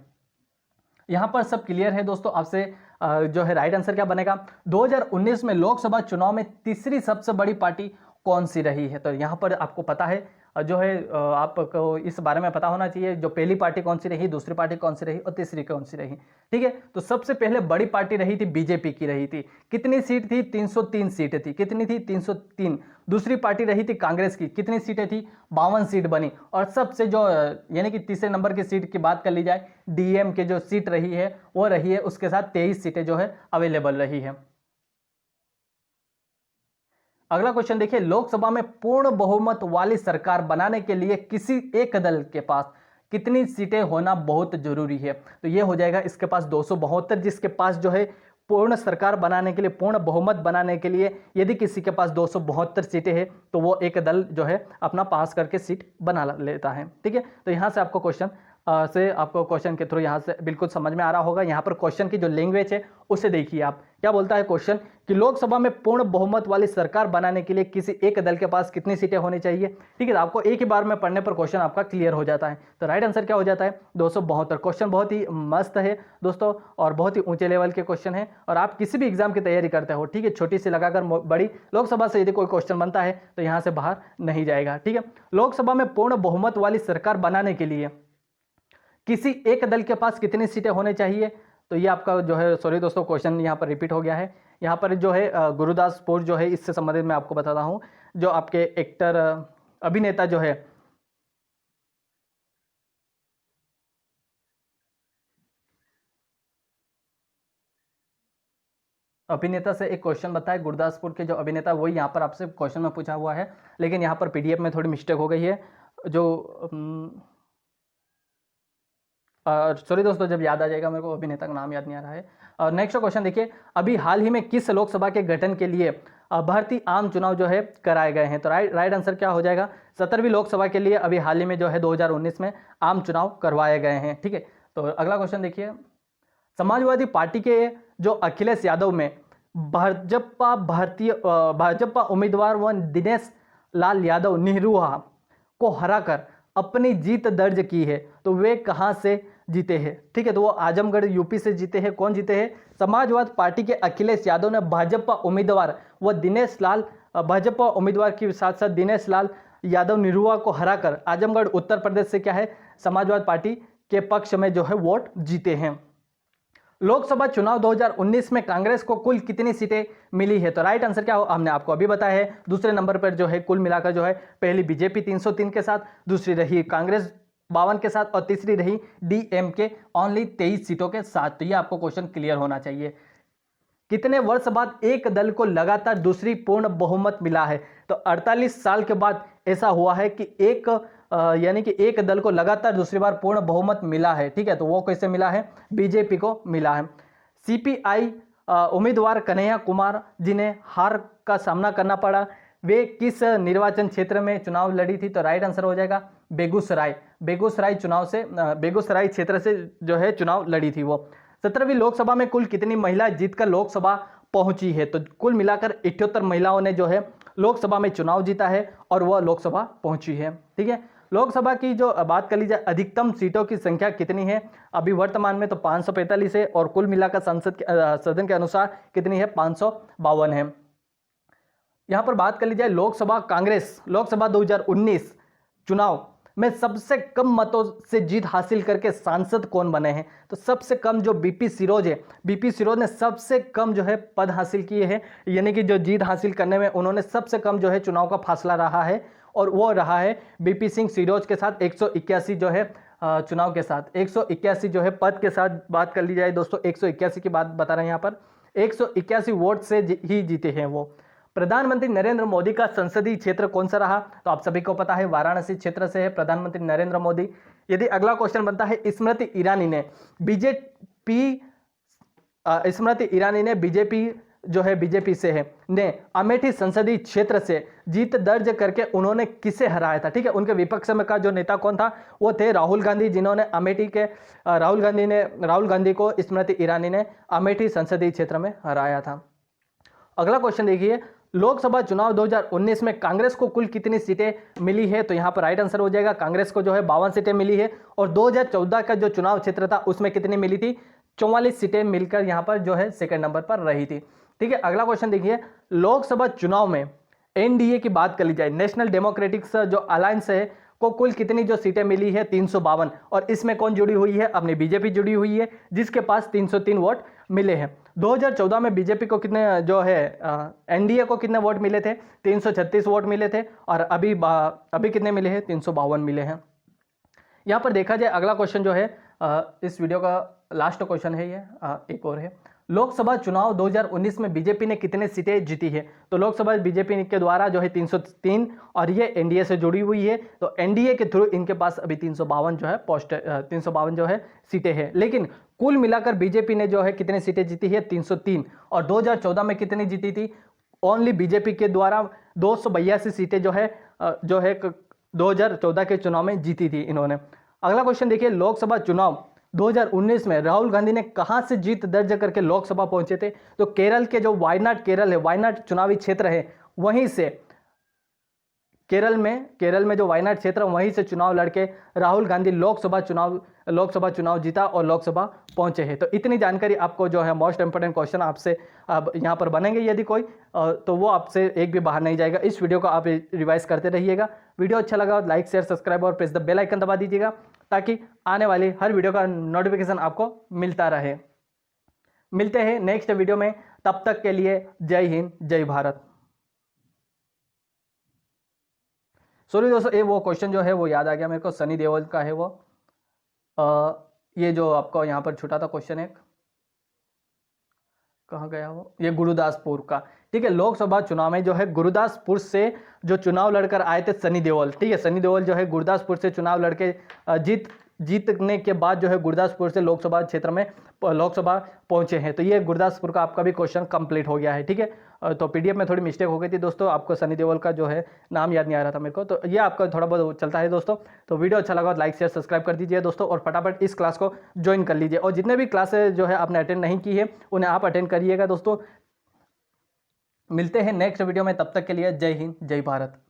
यहाँ पर सब क्लियर है दोस्तों, आपसे जो है राइट आंसर क्या बनेगा, 2019 में लोकसभा चुनाव में तीसरी सबसे बड़ी पार्टी कौन सी रही है। तो यहाँ पर आपको पता है जो है आपको इस बारे में पता होना चाहिए, जो पहली पार्टी कौन सी रही, दूसरी पार्टी कौन सी रही और तीसरी कौन सी रही। ठीक है, तो सबसे पहले बड़ी पार्टी रही थी बीजेपी की रही थी। कितनी सीट थी, 303 सीटें थी। कितनी थी, 303। दूसरी पार्टी रही थी कांग्रेस की, कितनी सीटें थी, 52 सीट बनी। और सबसे जो यानी कि तीसरे नंबर की सीट की बात कर ली जाए, डीएम के जो सीट रही है वो रही है, उसके साथ 23 सीटें जो है अवेलेबल रही है। अगला क्वेश्चन देखिए, लोकसभा में पूर्ण बहुमत वाली सरकार बनाने के लिए किसी एक दल के पास कितनी सीटें होना बहुत जरूरी है। तो ये हो जाएगा इसके पास 272, जिसके पास जो है पूर्ण सरकार बनाने के लिए, पूर्ण बहुमत बनाने के लिए यदि किसी के पास 272 सीटें हैं तो वो एक दल जो है अपना पास करके सीट बना लेता है। ठीक है, तो यहाँ से आपको क्वेश्चन के थ्रू यहाँ से बिल्कुल समझ में आ रहा होगा। यहाँ पर क्वेश्चन की जो लैंग्वेज है उसे देखिए आप, क्या बोलता है क्वेश्चन कि लोकसभा में पूर्ण बहुमत वाली सरकार बनाने के लिए किसी एक दल के पास कितनी सीटें होनी चाहिए। ठीक है, तो आपको एक ही बार में पढ़ने पर क्वेश्चन आपका क्लियर हो जाता है। तो राइट आंसर क्या हो जाता है, 272। क्वेश्चन बहुत ही मस्त है दोस्तों और बहुत ही ऊंचे लेवल के क्वेश्चन है, और आप किसी भी एग्जाम की तैयारी करते हो, ठीक है, छोटी से लगाकर बड़ी, लोकसभा से यदि कोई क्वेश्चन बनता है तो यहाँ से बाहर नहीं जाएगा। ठीक है, लोकसभा में पूर्ण बहुमत वाली सरकार बनाने के लिए किसी एक दल के पास कितनी सीटें होने चाहिए। तो ये आपका जो है, सॉरी दोस्तों, क्वेश्चन यहाँ पर रिपीट हो गया है। यहाँ पर जो है गुरुदासपुर जो है, इससे संबंधित मैं आपको बताता हूँ, जो आपके एक्टर अभिनेता जो है अभिनेता से एक क्वेश्चन बताए, गुरदासपुर के जो अभिनेता, वही यहाँ पर आपसे क्वेश्चन में पूछा हुआ है, लेकिन यहाँ पर पीडीएफ में थोड़ी मिस्टेक हो गई है। जो सॉरी दोस्तों, जब याद आ जाएगा मेरे को, अभिनेता का नाम याद नहीं आ रहा है। नेक्स्ट क्वेश्चन देखिए, अभी हाल ही में किस लोकसभा के गठन के लिए भारतीय आम चुनाव जो है कराए गए हैं। तो राइट आंसर क्या हो जाएगा, 17वीं लोकसभा के लिए अभी हाल ही में जो है 2019 में आम चुनाव करवाए गए हैं। ठीक है, तो अगला क्वेश्चन देखिए, समाजवादी पार्टी के जो अखिलेश यादव में भाजपा उम्मीदवार व दिनेश लाल यादव निहरूआ को हराकर अपनी जीत दर्ज की है, तो वे कहां से जीते हैं। ठीक है, तो वो आजमगढ़ यूपी से जीते हैं। कौन जीते हैं, समाजवादी पार्टी के अखिलेश यादव ने भाजपा उम्मीदवार के साथ साथ दिनेश लाल यादव निहरूआ को हराकर आजमगढ़ उत्तर प्रदेश से क्या है, समाजवादी पार्टी के पक्ष में जो है वोट जीते हैं। लोकसभा चुनाव 2019 में कांग्रेस को कुल कितनी सीटें मिली है। तो राइट आंसर क्या हो, हमने आपको अभी बताया है। दूसरे नंबर पर जो है कुल मिलाकर जो है, पहली बीजेपी 303 के साथ, दूसरी रही कांग्रेस 52 के साथ, और तीसरी रही डीएमके ओनली 23 सीटों के साथ। तो ये आपको क्वेश्चन क्लियर होना चाहिए। कितने वर्ष बाद एक दल को लगातार दूसरी पूर्ण बहुमत मिला है। तो 48 साल के बाद ऐसा हुआ है कि यानी कि एक दल को लगातार दूसरी बार पूर्ण बहुमत मिला है। ठीक है, तो वो कैसे मिला है, बीजेपी को मिला है। सीपीआई उम्मीदवार कन्हैया कुमार जिन्हें हार का सामना करना पड़ा, वे किस निर्वाचन क्षेत्र में चुनाव लड़ी थी। तो राइट आंसर हो जाएगा बेगूसराय क्षेत्र से जो है चुनाव लड़ी थी वो। 17वीं लोकसभा में कुल कितनी महिलाएं जीतकर लोकसभा पहुंची है। तो कुल मिलाकर 78 महिलाओं ने जो है लोकसभा में चुनाव जीता है और वह लोकसभा पहुंची है। ठीक है, लोकसभा की जो बात कर ली जाए, अधिकतम सीटों की संख्या कितनी है, अभी वर्तमान में तो 545 है, और कुल मिलाकर सदन के अनुसार कितनी है, 552 है। यहां पर बात कर ली जाए लोकसभा 2019 चुनाव में सबसे कम मतों से जीत हासिल करके सांसद कौन बने हैं। तो सबसे कम जो बीपी सिरोज है, बीपी सिरोज ने सबसे कम जो है पद हासिल किए हैं, यानी कि जो जीत हासिल करने में उन्होंने सबसे कम जो है चुनाव का फासला रहा है, और वो रहा है बीपी सिंह सिरोज के साथ 181 जो है चुनाव के साथ 181 जो है पद के साथ। बात कर ली जाए दोस्तों, 181 की बात बता रहे हैं यहाँ पर, 181 वोट से ही जीते हैं वो। प्रधानमंत्री नरेंद्र मोदी का संसदीय क्षेत्र कौन सा रहा। तो आप सभी को पता है, वाराणसी क्षेत्र से है प्रधानमंत्री नरेंद्र मोदी। यदि अगला क्वेश्चन बनता है, स्मृति ईरानी ने बीजेपी से है ने अमेठी संसदीय क्षेत्र से जीत दर्ज करके उन्होंने किसे हराया था। ठीक है, उनके विपक्ष में का जो नेता कौन था, वो थे राहुल गांधी, जिन्होंने अमेठी के राहुल गांधी को स्मृति ईरानी ने अमेठी संसदीय क्षेत्र में हराया था। अगला क्वेश्चन देखिए, लोकसभा चुनाव 2019 में कांग्रेस को कुल कितनी सीटें मिली है। तो यहां पर राइट आंसर हो जाएगा, कांग्रेस को जो है 52 सीटें मिली है, और 2014 का जो चुनाव क्षेत्र था उसमें कितनी मिली थी, 44 सीटें मिलकर यहाँ पर जो है सेकंड नंबर पर रही थी। ठीक है, अगला क्वेश्चन देखिए, लोकसभा चुनाव में एनडीए की बात कर ली जाए, नेशनल डेमोक्रेटिक जो अलायंस है को कुल कितनी जो सीटें मिली है 352, और इसमें कौन जुड़ी हुई है, अपनी बीजेपी जुड़ी हुई है जिसके पास 303 वोट मिले हैं। 2014 में बीजेपी को कितने जो है एनडीए को कितने वोट मिले थे, 336 वोट मिले थे, और अभी कितने मिले हैं, 352 मिले हैं। यहाँ पर देखा जाए अगला क्वेश्चन जो है इस वीडियो का लास्ट क्वेश्चन है, ये एक और है, लोकसभा चुनाव 2019 में बीजेपी ने कितने सीटें जीती है। तो लोकसभा बीजेपी के द्वारा जो है 303, और ये एनडीए से जुड़ी हुई है, तो एनडीए के थ्रू इनके पास अभी 352 जो है 352 जो है सीटें हैं। लेकिन कुल मिलाकर बीजेपी ने जो है कितने सीटें जीती है, 303, और 2014 में कितनी जीती थी, ओनली बीजेपी के द्वारा 282 सीटें जो है 2014 के चुनाव में जीती थी इन्होंने। अगला क्वेश्चन देखिए, लोकसभा चुनाव 2019 में राहुल गांधी ने कहां से जीत दर्ज करके लोकसभा पहुंचे थे। तो केरल के जो वायनाड केरल है, वायनाड चुनावी क्षेत्र है, वहीं से केरल में जो वायनाड क्षेत्र वहीं से चुनाव लड़के राहुल गांधी लोकसभा चुनाव जीता और लोकसभा पहुंचे हैं। तो इतनी जानकारी आपको जो है मोस्ट इंपोर्टेंट क्वेश्चन आपसे अब यहाँ पर बनेंगे यदि कोई, तो वो आपसे एक भी बाहर नहीं जाएगा। इस वीडियो को आप रिवाइज करते रहिएगा। वीडियो अच्छा लगा तो लाइक शेयर सब्सक्राइब और प्रेस द बेल आइकन दबा दीजिएगा ताकि आने वाली हर वीडियो का नोटिफिकेशन आपको मिलता रहे। मिलते हैं नेक्स्ट वीडियो में, तब तक के लिए जय हिंद जय भारत। सॉरी दोस्तों, ये वो क्वेश्चन जो है वो याद आ गया मेरे को, सनी देओल का है वो, ये जो आपको यहाँ पर छूटा था क्वेश्चन एक, कहाँ गया वो, ये गुरुदासपुर का। ठीक है, लोकसभा चुनाव में जो है गुरुदासपुर से जो चुनाव लड़कर आए थे सनी देओल। ठीक है, सनी देओल जो है गुरुदासपुर से चुनाव लड़के जीतने के बाद जो है गुरुदासपुर से लोकसभा क्षेत्र में लोकसभा पहुंचे हैं। तो ये गुरुदासपुर का आपका भी क्वेश्चन कंप्लीट हो गया है। ठीक है, तो पीडीएफ में थोड़ी मिस्टेक हो गई थी दोस्तों, आपको सनी देओल का जो है नाम याद नहीं आ रहा था मेरे को, तो ये आपका थोड़ा बहुत चलता है दोस्तों। तो वीडियो अच्छा लगा तो लाइक शेयर सब्सक्राइब कर दीजिए दोस्तों, और फटाफट इस क्लास को ज्वाइन कर लीजिए, और जितने भी क्लासेज जो है आपने अटेंड नहीं की है उन्हें आप अटेंड करिएगा दोस्तों। मिलते हैं नेक्स्ट वीडियो में, तब तक के लिए जय हिंद जय भारत।